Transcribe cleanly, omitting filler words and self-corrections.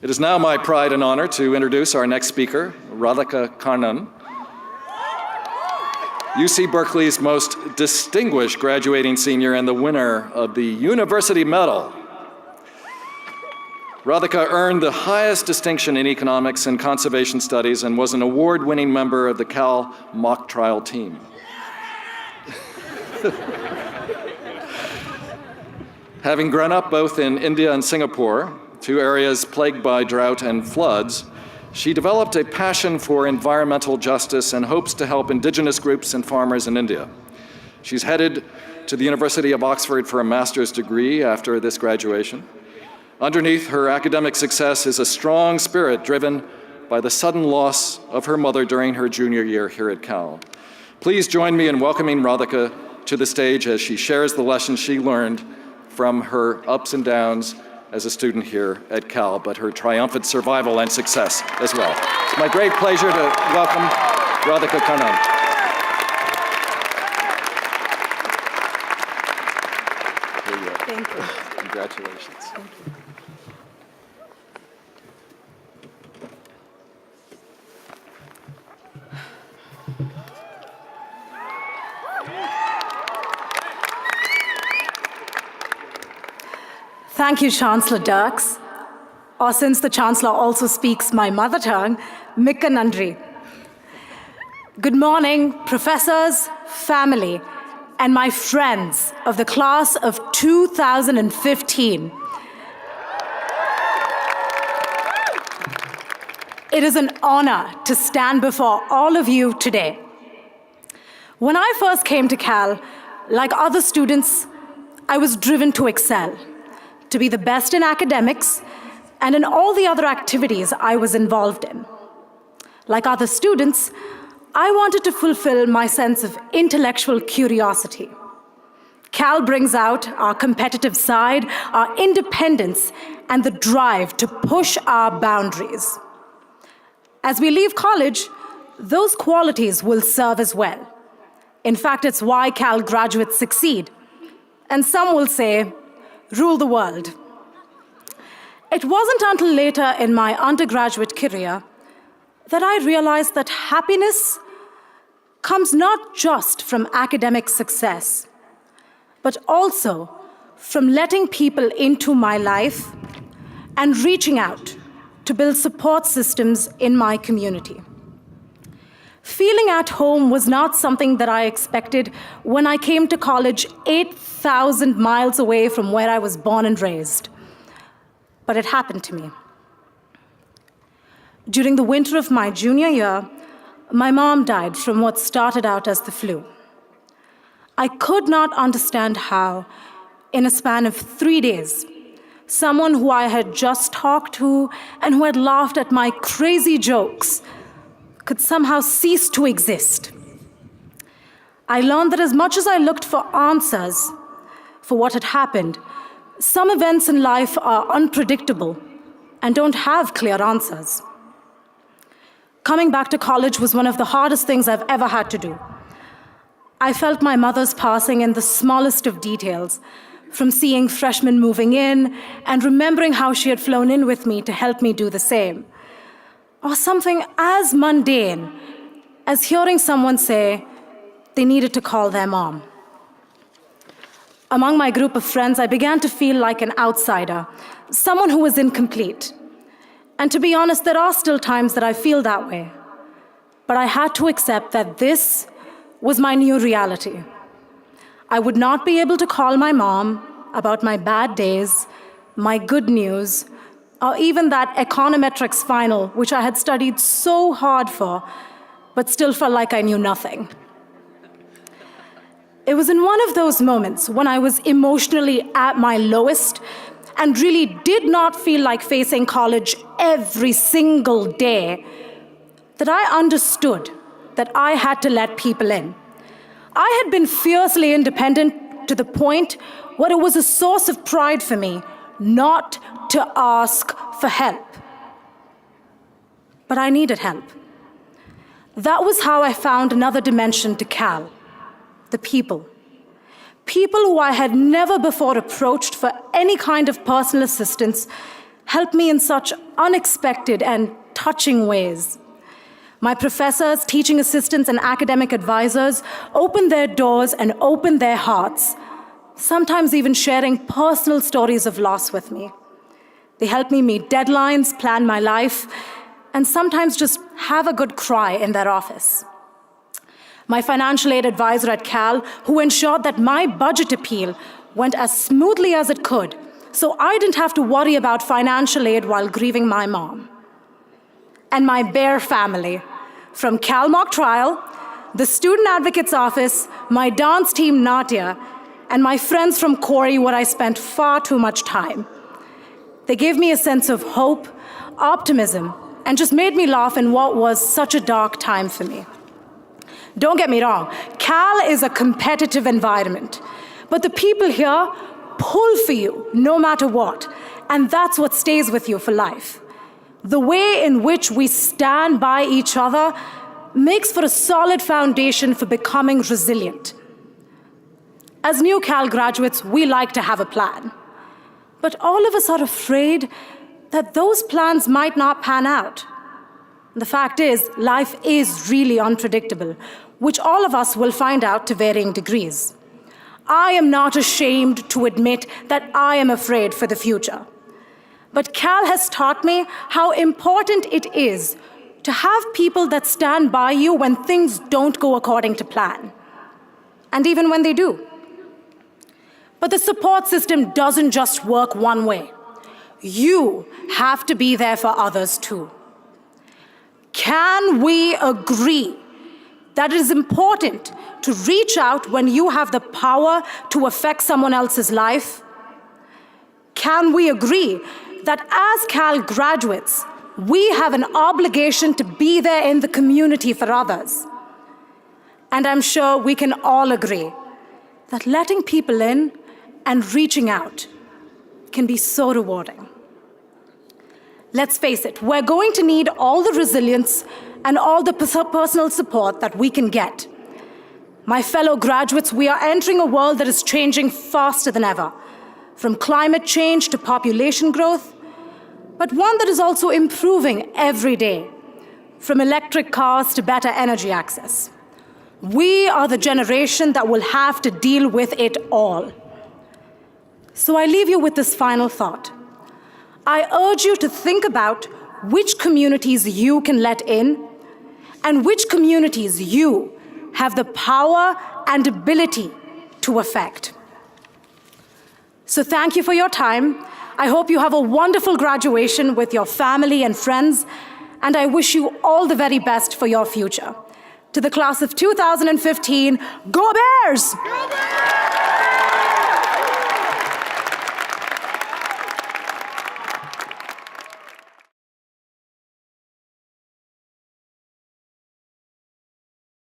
It is now my pride and honor to introduce our next speaker, Radhika Kannan, UC Berkeley's most distinguished graduating senior and the winner of the University Medal. Radhika earned the highest distinction in economics and conservation studies and was an award-winning member of the Cal mock trial team. Having grown up both in India and Singapore, two areas plagued by drought and floods, she developed a passion for environmental justice and hopes to help indigenous groups and farmers in India. She's headed to the University of Oxford for a master's degree after this graduation. Underneath her academic success is a strong spirit driven by the sudden loss of her mother during her junior year here at Cal. Please join me in welcoming Radhika to the stage as she shares the lessons she learned from her ups and downs as a student here at Cal, but her triumphant survival and success as well. It's my great pleasure to welcome Radhika Kannan. Here you are. Thank you. Congratulations. Thank you. Thank you, Chancellor Dirks, or since the Chancellor also speaks my mother tongue, Mikka Nandri. Good morning, professors, family, and my friends of the class of 2015. It is an honor to stand before all of you today. When I first came to Cal, like other students, I was driven to excel, to be the best in academics and in all the other activities I was involved in. Like other students, I wanted to fulfill my sense of intellectual curiosity. Cal brings out our competitive side, our independence, and the drive to push our boundaries. As we leave college, those qualities will serve as well. In fact, it's why Cal graduates succeed. And some will say, rule the world. It wasn't until later in my undergraduate career that I realized that happiness comes not just from academic success, but also from letting people into my life and reaching out to build support systems in my community. Feeling at home was not something that I expected when I came to college 8,000 miles away from where I was born and raised. But it happened to me. During the winter of my junior year, my mom died from what started out as the flu. I could not understand how, in a span of 3 days, someone who I had just talked to and who had laughed at my crazy jokes could somehow cease to exist. I learned that as much as I looked for answers for what had happened, some events in life are unpredictable and don't have clear answers. Coming back to college was one of the hardest things I've ever had to do. I felt my mother's passing in the smallest of details, from seeing freshmen moving in and remembering how she had flown in with me to help me do the same. Or something as mundane as hearing someone say they needed to call their mom. Among my group of friends, I began to feel like an outsider, someone who was incomplete. And to be honest, there are still times that I feel that way. But I had to accept that this was my new reality. I would not be able to call my mom about my bad days, my good news, or even that econometrics final, which I had studied so hard for, but still felt like I knew nothing. It was in one of those moments when I was emotionally at my lowest and really did not feel like facing college every single day that I understood that I had to let people in. I had been fiercely independent to the point where it was a source of pride for me not to ask for help. But I needed help. That was how I found another dimension to Cal, the people. People who I had never before approached for any kind of personal assistance helped me in such unexpected and touching ways. My professors, teaching assistants, and academic advisors opened their doors and opened their hearts, sometimes even sharing personal stories of loss with me. They helped me meet deadlines, plan my life, and sometimes just have a good cry in their office. My financial aid advisor at Cal, who ensured that my budget appeal went as smoothly as it could, so I didn't have to worry about financial aid while grieving my mom. And my Bear family, from Cal Mock Trial, the Student Advocate's Office, my dance team Natya, and my friends from Corey, where I spent far too much time. They gave me a sense of hope, optimism, and just made me laugh in what was such a dark time for me. Don't get me wrong, Cal is a competitive environment, but the people here pull for you no matter what, and that's what stays with you for life. The way in which we stand by each other makes for a solid foundation for becoming resilient. As new Cal graduates, we like to have a plan, but all of us are afraid that those plans might not pan out. The fact is, life is really unpredictable, which all of us will find out to varying degrees. I am not ashamed to admit that I am afraid for the future. But Cal has taught me how important it is to have people that stand by you when things don't go according to plan, and even when they do. But the support system doesn't just work one way. You have to be there for others too. Can we agree that it is important to reach out when you have the power to affect someone else's life? Can we agree that as Cal graduates, we have an obligation to be there in the community for others? And I'm sure we can all agree that letting people in and reaching out can be so rewarding. Let's face it, we're going to need all the resilience and all the personal support that we can get. My fellow graduates, we are entering a world that is changing faster than ever, from climate change to population growth, but one that is also improving every day, from electric cars to better energy access. We are the generation that will have to deal with it all. So I leave you with this final thought. I urge you to think about which communities you can let in and which communities you have the power and ability to affect. So thank you for your time. I hope you have a wonderful graduation with your family and friends, and I wish you all the very best for your future. To the class of 2015, go Bears! Go Bears!